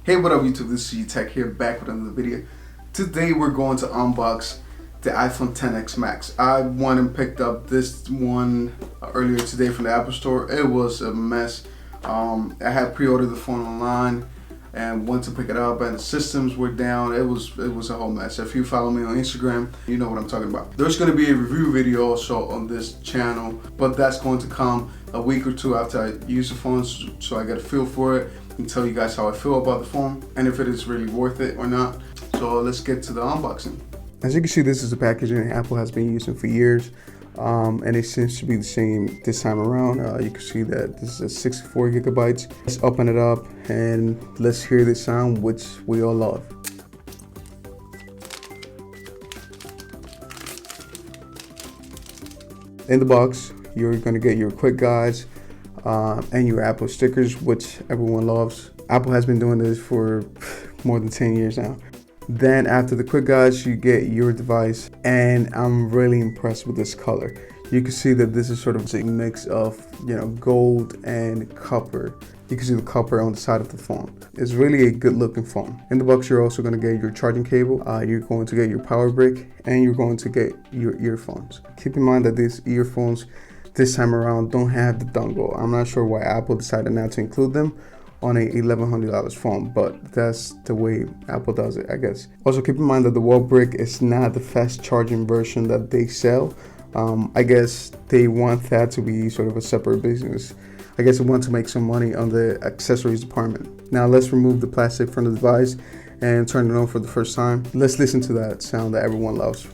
Hey, what up YouTube, this is Tech here, back with another video. Today we're going to unbox the iPhone XS Max. I went and picked up this one earlier today from the Apple Store. It was a mess. I had pre-ordered the phone online and went to pick it up, and the systems were down. It was a whole mess. If you follow me on Instagram, you know what I'm talking about. There's going to be a review video also on this channel, but that's going to come a week or two after I use the phone, so I get a feel for it and tell you guys how I feel about the phone and if it is really worth it or not. So let's get to the unboxing. As you can see, this is the packaging Apple has been using for years, and it seems to be the same this time around. You can see that this is 64 gigabytes. Let's open it up and let's hear the sound, which we all love. In the box, you're going to get your quick guides and your Apple stickers, which everyone loves. Apple has been doing this for more than 10 years now. Then after the quick guides, you get your device, and I'm really impressed with this color. You can see that this is sort of a mix of, gold and copper. You can see the copper on the side of the phone. It's really a good looking phone. In the box, you're also going to get your charging cable, you're going to get your power brick, and you're going to get your earphones. Keep in mind that these earphones this time around don't have the dongle. I'm not sure why Apple decided not to include them on a $1,100 phone, but that's the way Apple does it, I guess. Also keep in mind that the wall brick is not the fast charging version that they sell. I guess they want that to be sort of a separate business. I guess they want to make some money on the accessories department. Now let's remove the plastic from the device and turn it on for the first time. Let's listen to that sound that everyone loves.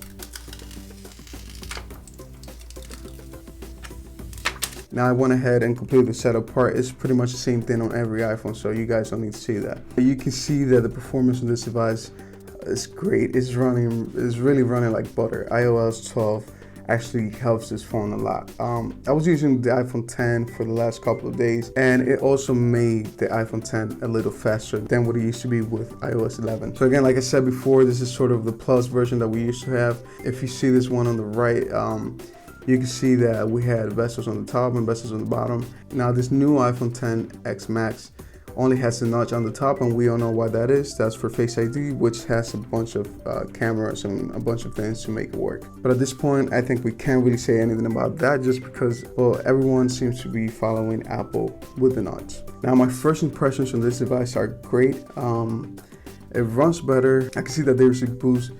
Now I went ahead and completed the setup part. It's pretty much the same thing on every iPhone, so you guys don't need to see that. You can see that the performance of this device is great. It's really running like butter. iOS 12 actually helps this phone a lot. I was using the iPhone 10 for the last couple of days, and it also made the iPhone 10 a little faster than what it used to be with iOS 11. So again, like I said before, this is sort of the plus version that we used to have. If you see this one on the right, you can see that we had bezels on the top and bezels on the bottom. Now this new iPhone XS Max only has a notch on the top, and we all know why that is. That's for Face ID, which has a bunch of cameras and a bunch of things to make it work. But at this point, I think we can't really say anything about that, just because, well, everyone seems to be following Apple with the notch. Now my first impressions on this device are great. It runs better. I can see that there's a boost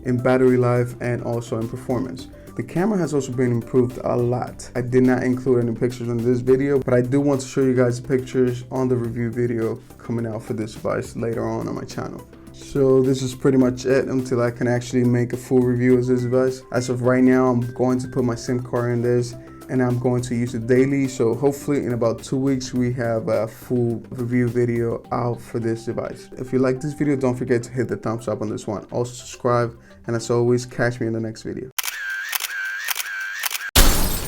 in battery life and also in performance. The camera has also been improved a lot. I did not include any pictures in this video, but I do want to show you guys the pictures on the review video coming out for this device later on my channel. So this is pretty much it until I can actually make a full review of this device. As of right now, I'm going to put my SIM card in this, and I'm going to use it daily. So hopefully in about 2 weeks, we have a full review video out for this device. If you like this video, don't forget to hit the thumbs up on this one. Also subscribe, and as always, catch me in the next video.